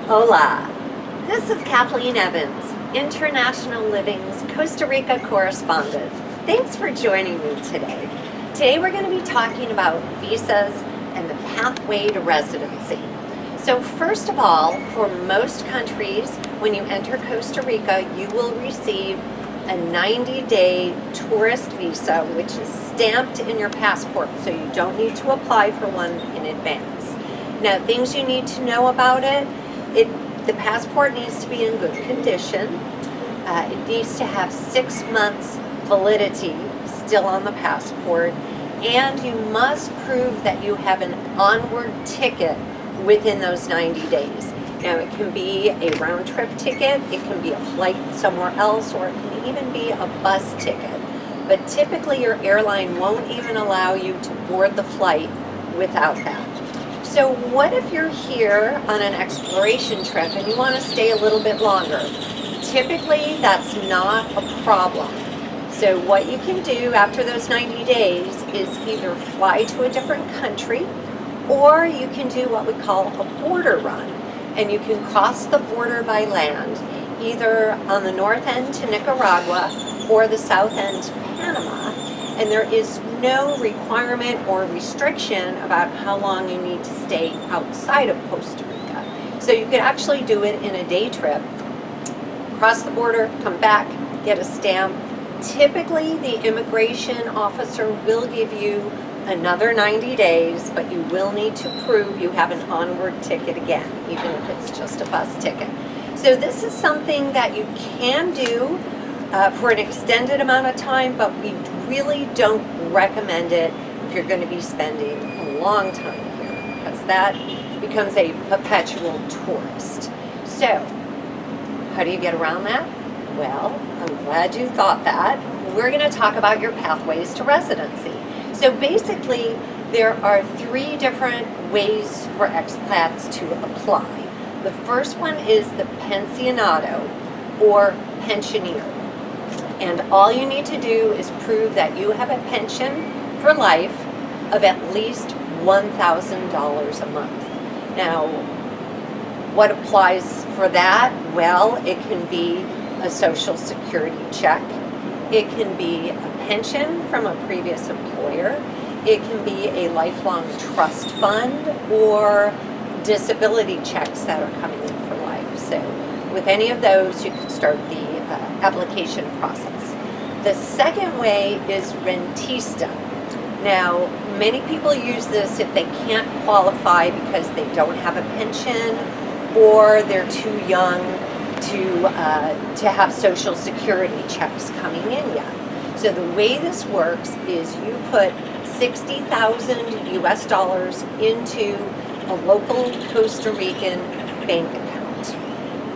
Hola, this is Kathleen Evans, International Living's Costa Rica correspondent. Thanks for joining me today. Today we're going to be talking about visas and the pathway to residency. So first of all, for most countries, when you enter Costa Rica, you will receive a 90-day tourist visa, which is stamped in your passport, so you don't need to apply for one in advance. Now, things you need to know about it, the passport needs to be in good condition. It needs to have 6 months validity still on the passport, and you must prove that you have an onward ticket within those 90 days. Now, it can be a round-trip ticket, it can be a flight somewhere else, or it can even be a bus ticket. But typically your airline won't even allow you to board the flight without that. So what if you're here on an exploration trip and you want to stay a little bit longer? Typically that's not a problem. So what you can do after those 90 days is either fly to a different country, or you can do what we call a border run. And you can cross the border by land, either on the north end to Nicaragua or the south end to Panama. And there is no requirement or restriction about how long you need to stay outside of Costa Rica. So you could actually do it in a day trip, cross the border, come back, get a stamp. Typically, the immigration officer will give you another 90 days, but you will need to prove you have an onward ticket again, even if it's just a bus ticket. So this is something that you can do for an extended amount of time, but we really don't recommend it if you're going to be spending a long time here, because that becomes a perpetual tourist. So how do you get around that? Well, I'm glad you thought that. We're going to talk about your pathways to residency. So basically, there are 3 different ways for expats to apply. The first one is the pensionado, or pensioner. And all you need to do is prove that you have a pension for life of at least $1,000 a month. Now, what applies for that? Well, it can be a Social Security check. It can be a pension from a previous employer. It can be a lifelong trust fund or disability checks that are coming in for life. So with any of those, you can start the application process. The second way is rentista. Now, many people use this if they can't qualify because they don't have a pension or they're too young to have Social Security checks coming in yet. So the way this works is you put 60,000 US dollars into a local Costa Rican bank account,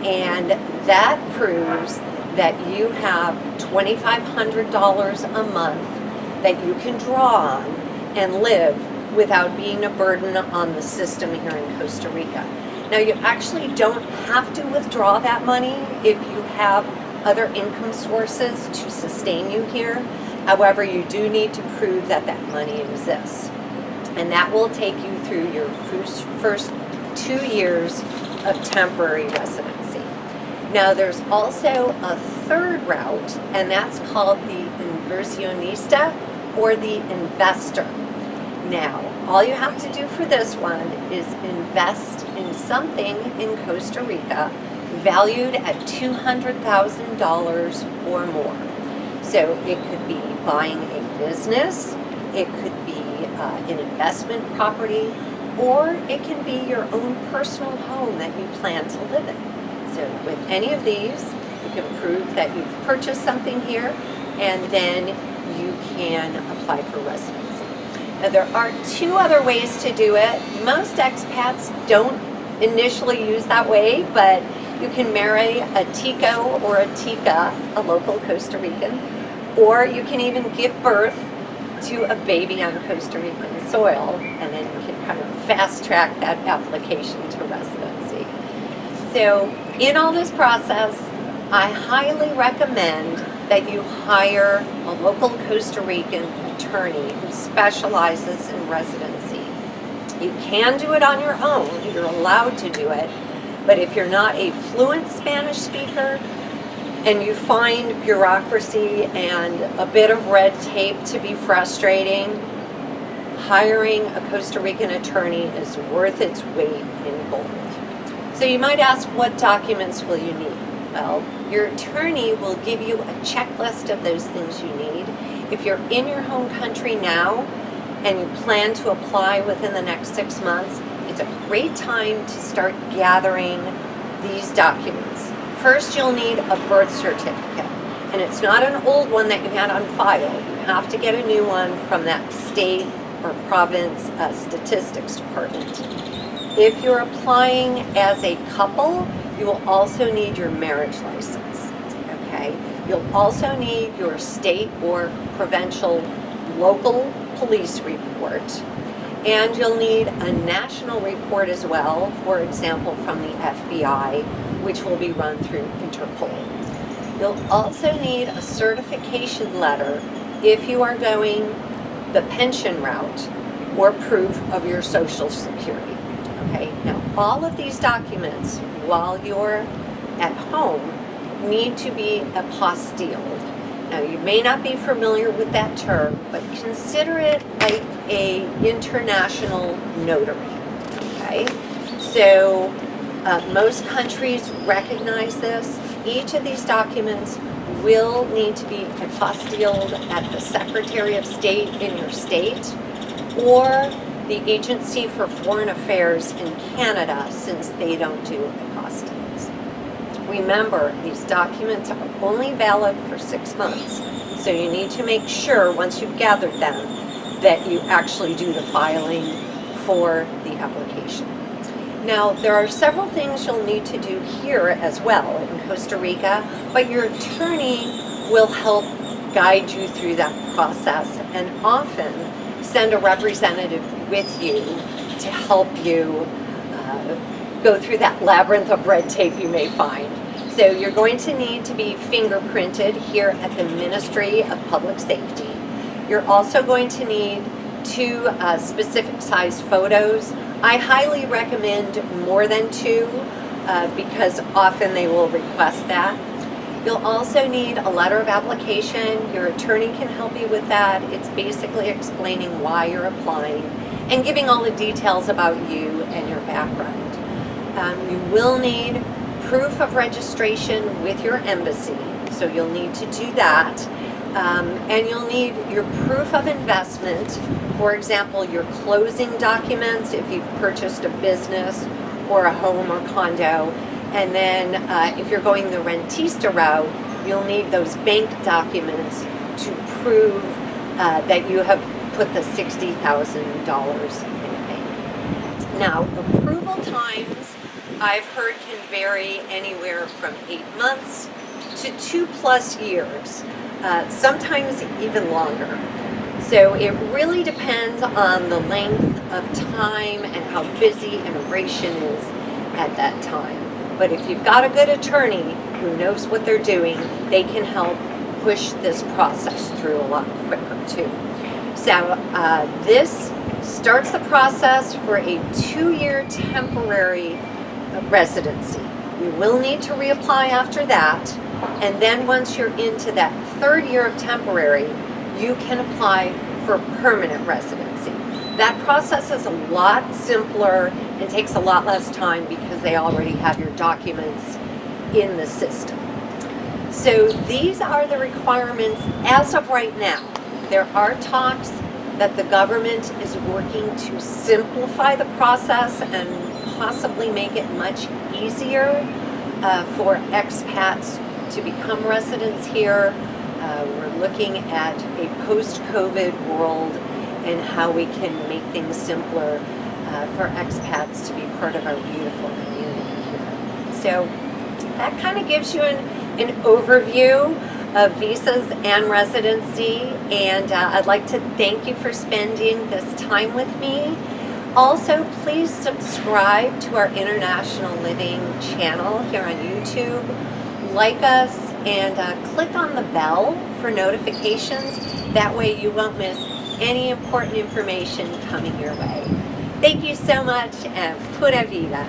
and that proves that you have $2,500 a month that you can draw on and live without being a burden on the system here in Costa Rica. Now, you actually don't have to withdraw that money if you have other income sources to sustain you here. However, you do need to prove that that money exists. And that will take you through your first 2 years of temporary residency. Now, there's also a third route, and that's called the inversionista, or the investor. Now, all you have to do for this one is invest in something in Costa Rica valued at $200,000 or more. So it could be buying a business, it could be an investment property, or it can be your own personal home that you plan to live in. So with any of these, you can prove that you've purchased something here, and then you can apply for residency. Now, there are 2 other ways to do it. Most expats don't initially use that way, but you can marry a tico or a tica, a local Costa Rican, or you can even give birth to a baby on Costa Rican soil, and then you can kind of fast track that application to residency. So in all this process, I highly recommend that you hire a local Costa Rican attorney who specializes in residency. You can do it on your own, you're allowed to do it, But if you're not a fluent Spanish speaker and you find bureaucracy and a bit of red tape to be frustrating, hiring a Costa Rican attorney is worth its weight in gold. So you might ask, what documents will you need? Well, your attorney will give you a checklist of those things you need. If you're in your home country now and you plan to apply within the next 6 months, it's a great time to start gathering these documents. First, you'll need a birth certificate, and it's not an old one that you had on file. You have to get a new one from that state or province statistics department. If you're applying as a couple, you will also need your marriage license, okay? You'll also need your state or provincial local police report, and you'll need a national report as well, for example, from the FBI, which will be run through Interpol. You'll also need a certification letter if you are going the pension route or proof of your Social Security. Okay, now all of these documents, while you're at home, need to be apostilled. Now you may not be familiar with that term, but consider it like an international notary. Okay, so most countries recognize this. Each of these documents will need to be apostilled at the Secretary of State in your state or the Agency for Foreign Affairs in Canada, since they don't do apostilles. Remember, these documents are only valid for 6 months, so you need to make sure once you've gathered them that you actually do the filing for the application. Now, there are several things you'll need to do here as well in Costa Rica, but your attorney will help guide you through that process and often send a representative with you to help you go through that labyrinth of red tape you may find. So you're going to need to be fingerprinted here at the Ministry of Public Safety. You're also going to need 2 specific size photos. I highly recommend more than 2 because often they will request that. You'll also need a letter of application. Your attorney can help you with that. It's basically explaining why you're applying and giving all the details about you and your background. You will need proof of registration with your embassy, so you'll need to do that. And you'll need your proof of investment, for example, your closing documents if you've purchased a business or a home or condo. And then if you're going the rentista route, you'll need those bank documents to prove that you have put the $60,000 in a bank. Now, approval times, I've heard, can vary anywhere from 8 months to 2+ years, sometimes even longer. So it really depends on the length of time and how busy immigration is at that time. But if you've got a good attorney who knows what they're doing, they can help push this process through a lot quicker too. So this starts the process for a 2-year temporary residency. You will need to reapply after that, and then once you're into that 3rd year of temporary, you can apply for permanent residency. That process is a lot simpler and takes a lot less time because they already have your documents in the system. So these are the requirements as of right now. There are talks that the government is working to simplify the process and possibly make it much easier for expats to become residents here. We're looking at a post-COVID world and how we can make things simpler for expats to be part of our beautiful community here. So that kind of gives you an overview of visas and residency, and I'd like to thank you for spending this time with me. Also, please subscribe to our International Living channel here on YouTube. Like us and click on the bell for notifications. That way you won't miss any important information coming your way. Thank you so much, and Pura Vida.